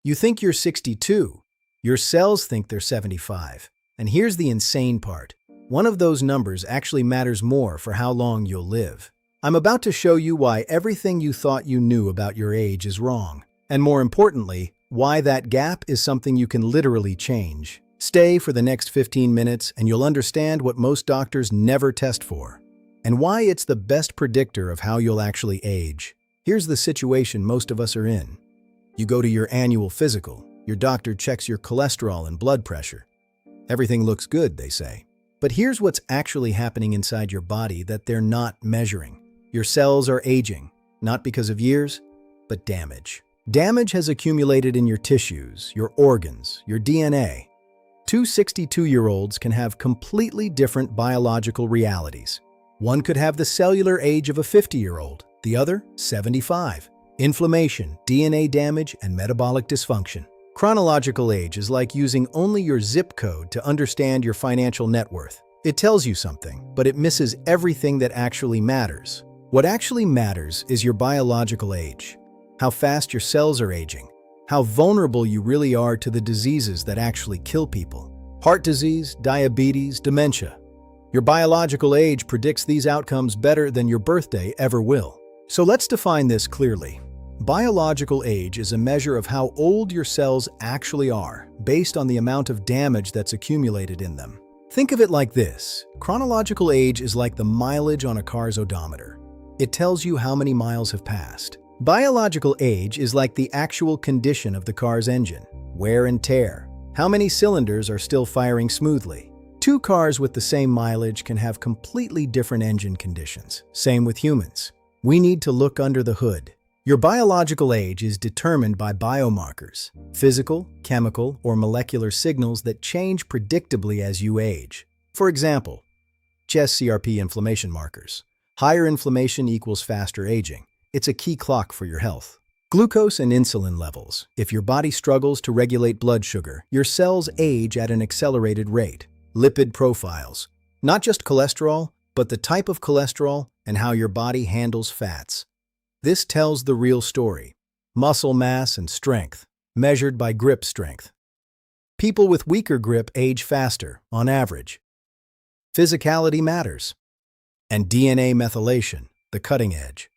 You think you're 62. Your cells think they're 75. And here's the insane part. One of those numbers actually matters more for how long you'll live. I'm about to show you why everything you thought you knew about your age is wrong. And more importantly, why that gap is something you can literally change. Stay for the next 15 minutes and you'll understand what most doctors never test for, and why it's the best predictor of how you'll actually age. Here's the situation most of us are in. You go to your annual physical. Your doctor checks your cholesterol and blood pressure. Everything looks good, they say. But here's what's actually happening inside your body that they're not measuring. Your cells are aging, not because of years, but damage. Damage has accumulated in your tissues, your organs, your DNA. Two 62-year-olds can have completely different biological realities. One could have the cellular age of a 50-year-old, the other 75. Inflammation, DNA damage, and metabolic dysfunction. Chronological age is like using only your zip code to understand your financial net worth. It tells you something, but it misses everything that actually matters. What actually matters is your biological age, how fast your cells are aging, how vulnerable you really are to the diseases that actually kill people. Heart disease, diabetes, dementia. Your biological age predicts these outcomes better than your birthday ever will. So let's define this clearly. Biological age is a measure of how old your cells actually are, based on the amount of damage that's accumulated in them. Think of it like this. Chronological age is like the mileage on a car's odometer. It tells you how many miles have passed. Biological age is like the actual condition of the car's engine, wear and tear. How many cylinders are still firing smoothly? Two cars with the same mileage can have completely different engine conditions. Same with humans. We need to look under the hood. Your biological age is determined by biomarkers, physical, chemical, or molecular signals that change predictably as you age. For example, chest CRP inflammation markers. Higher inflammation equals faster aging. It's a key clock for your health. Glucose and insulin levels. If your body struggles to regulate blood sugar, your cells age at an accelerated rate. Lipid profiles. Not just cholesterol, but the type of cholesterol and how your body handles fats. This tells the real story. Muscle mass and strength, measured by grip strength. People with weaker grip age faster, on average. Physicality matters. And DNA methylation, the cutting edge.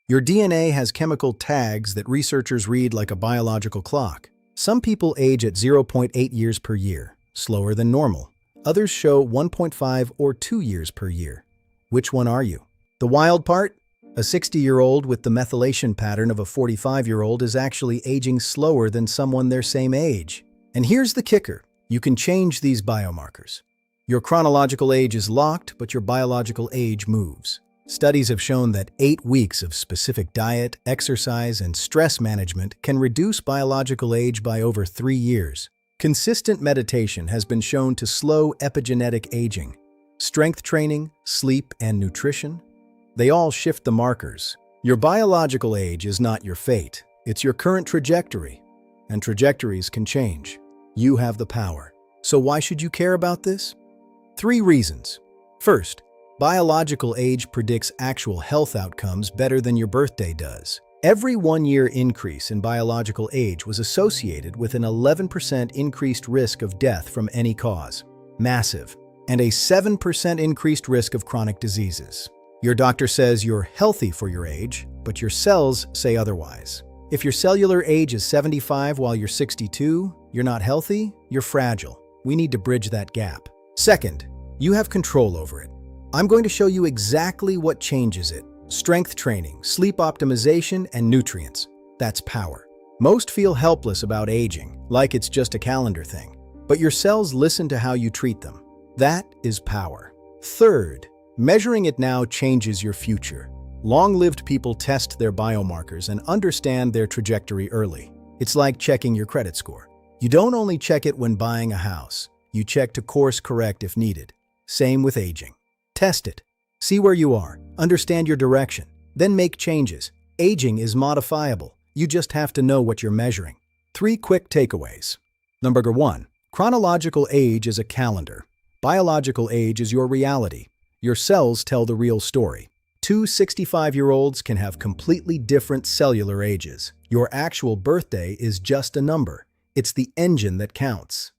Your DNA has chemical tags that researchers read like a biological clock. Some people age at 0.8 years per year, slower than normal. Others show 1.5 or 2 years per year. Which one are you? The wild part? A 60-year-old with the methylation pattern of a 45-year-old is actually aging slower than someone their same age. And here's the kicker. You can change these biomarkers. Your chronological age is locked, but your biological age moves. Studies have shown that 8 weeks of specific diet, exercise, and stress management can reduce biological age by over 3 years. Consistent meditation has been shown to slow epigenetic aging. Strength training, sleep, and nutrition, they all shift the markers. Your biological age is not your fate. It's your current trajectory. And trajectories can change. You have the power. So why should you care about this? 3 reasons. First, biological age predicts actual health outcomes better than your birthday does. Every 1-year increase in biological age was associated with an 11% increased risk of death from any cause. Massive. And a 7% increased risk of chronic diseases. Your doctor says you're healthy for your age, but your cells say otherwise. If your cellular age is 75 while you're 62, you're not healthy, you're fragile. We need to bridge that gap. Second, you have control over it. I'm going to show you exactly what changes it. Strength training, sleep optimization, and nutrients. That's power. Most feel helpless about aging, like it's just a calendar thing. But your cells listen to how you treat them. That is power. Third, measuring it now changes your future. Long-lived people test their biomarkers and understand their trajectory early. It's like checking your credit score. You don't only check it when buying a house. You check to course correct if needed. Same with aging. Test it. See where you are. Understand your direction. Then make changes. Aging is modifiable. You just have to know what you're measuring. 3 quick takeaways. Number 1. Chronological age is a calendar. Biological age is your reality. Your cells tell the real story. Two 65-year-olds can have completely different cellular ages. Your actual birthday is just a number. It's the engine that counts.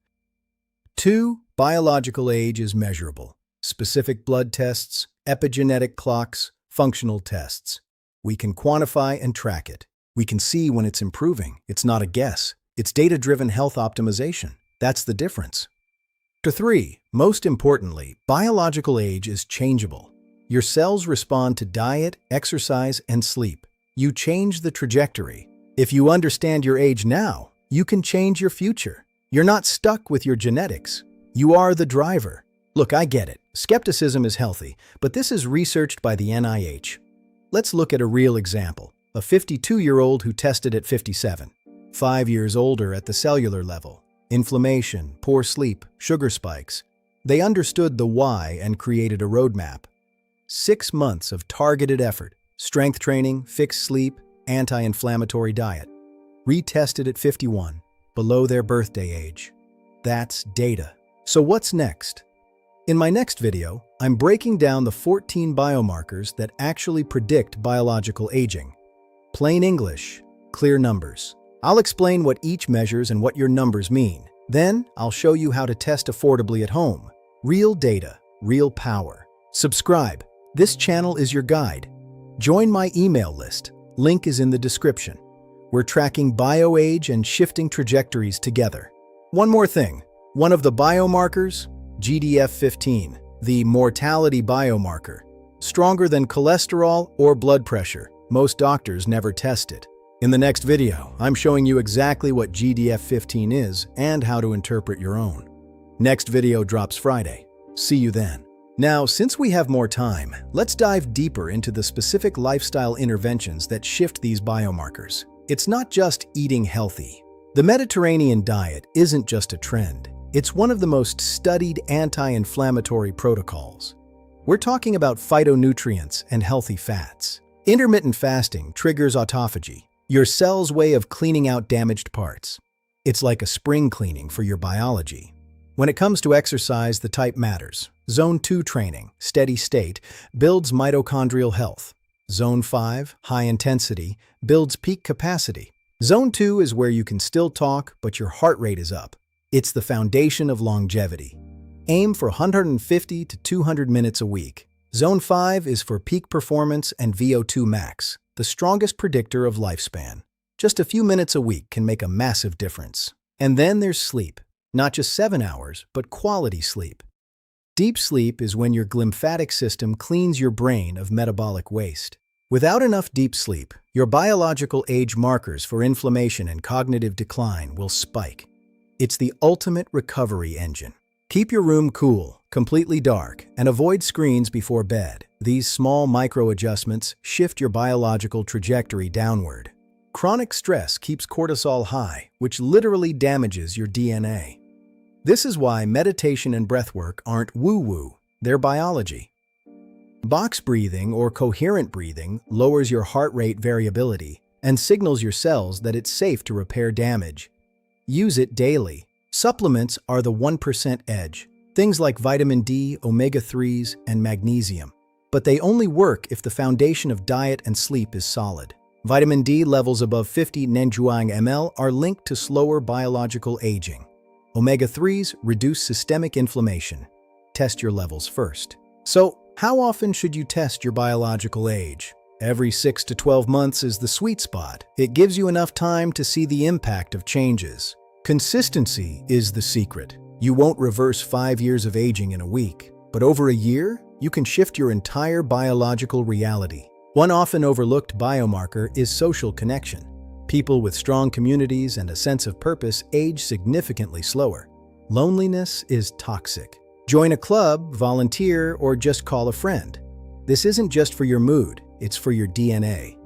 2. Biological age is measurable. Specific blood tests, epigenetic clocks, functional tests. We can quantify and track it. We can see when it's improving. It's not a guess. It's data-driven health optimization. That's the difference. 3. Most importantly, biological age is changeable. Your cells respond to diet, exercise, and sleep. You change the trajectory. If you understand your age now, you can change your future. You're not stuck with your genetics. You are the driver. Look, I get it. Skepticism is healthy, but this is researched by the NIH. Let's look at a real example. A 52-year-old who tested at 57. 5 years older at the cellular level. Inflammation, poor sleep, sugar spikes. They understood the why and created a roadmap. 6 months of targeted effort, strength training, fixed sleep, anti-inflammatory diet. Retested at 51, below their birthday age. That's data. So what's next? In my next video, I'm breaking down the 14 biomarkers that actually predict biological aging. Plain English, clear numbers. I'll explain what each measures and what your numbers mean. Then, I'll show you how to test affordably at home. Real data, real power. Subscribe. This channel is your guide. Join my email list. Link is in the description. We're tracking bioage and shifting trajectories together. One more thing. One of the biomarkers, GDF-15, the mortality biomarker. Stronger than cholesterol or blood pressure. Most doctors never test it. In the next video, I'm showing you exactly what GDF-15 is and how to interpret your own. Next video drops Friday. See you then. Now, since we have more time, let's dive deeper into the specific lifestyle interventions that shift these biomarkers. It's not just eating healthy. The Mediterranean diet isn't just a trend. It's one of the most studied anti-inflammatory protocols. We're talking about phytonutrients and healthy fats. Intermittent fasting triggers autophagy, your cell's way of cleaning out damaged parts. It's like a spring cleaning for your biology. When it comes to exercise, the type matters. Zone 2 training, steady state, builds mitochondrial health. Zone 5, high intensity, builds peak capacity. Zone 2 is where you can still talk, but your heart rate is up. It's the foundation of longevity. Aim for 150 to 200 minutes a week. Zone 5 is for peak performance and VO2 max, the strongest predictor of lifespan. Just a few minutes a week can make a massive difference. And then there's sleep. Not just 7 hours, but quality sleep. Deep sleep is when your glymphatic system cleans your brain of metabolic waste. Without enough deep sleep, your biological age markers for inflammation and cognitive decline will spike. It's the ultimate recovery engine. Keep your room cool, completely dark, and avoid screens before bed. These small micro-adjustments shift your biological trajectory downward. Chronic stress keeps cortisol high, which literally damages your DNA. This is why meditation and breathwork aren't woo-woo, they're biology. Box breathing or coherent breathing lowers your heart rate variability and signals your cells that it's safe to repair damage. Use it daily. Supplements are the 1% edge, things like vitamin D, omega-3s, and magnesium. But they only work if the foundation of diet and sleep is solid. Vitamin D levels above 50 nanjuang ml are linked to slower biological aging. Omega-3s reduce systemic inflammation. Test your levels first. So, how often should you test your biological age? Every 6 to 12 months is the sweet spot. It gives you enough time to see the impact of changes. Consistency is the secret. You won't reverse 5 years of aging in a week, but over a year, you can shift your entire biological reality. One often overlooked biomarker is social connection. People with strong communities and a sense of purpose age significantly slower. Loneliness is toxic. Join a club, volunteer, or just call a friend. This isn't just for your mood, it's for your DNA.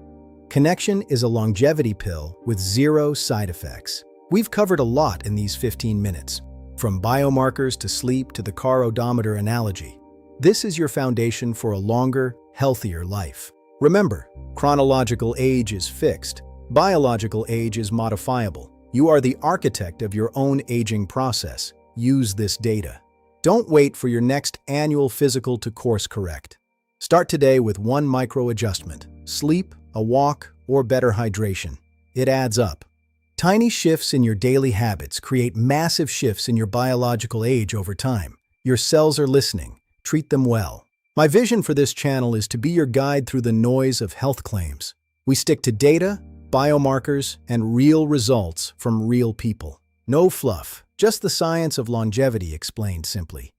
Connection is a longevity pill with 0 side effects. We've covered a lot in these 15 minutes, from biomarkers to sleep to the car odometer analogy. This is your foundation for a longer, healthier life. Remember, chronological age is fixed. Biological age is modifiable. You are the architect of your own aging process. Use this data. Don't wait for your next annual physical to course correct. Start today with one micro adjustment: sleep, a walk, or better hydration. It adds up. Tiny shifts in your daily habits create massive shifts in your biological age over time. Your cells are listening. Treat them well. My vision for this channel is to be your guide through the noise of health claims. We stick to data, biomarkers, and real results from real people. No fluff, just the science of longevity explained simply.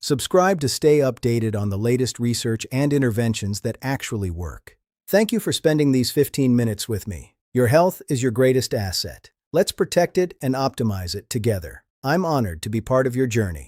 Subscribe to stay updated on the latest research and interventions that actually work. Thank you for spending these 15 minutes with me. Your health is your greatest asset. Let's protect it and optimize it together. I'm honored to be part of your journey.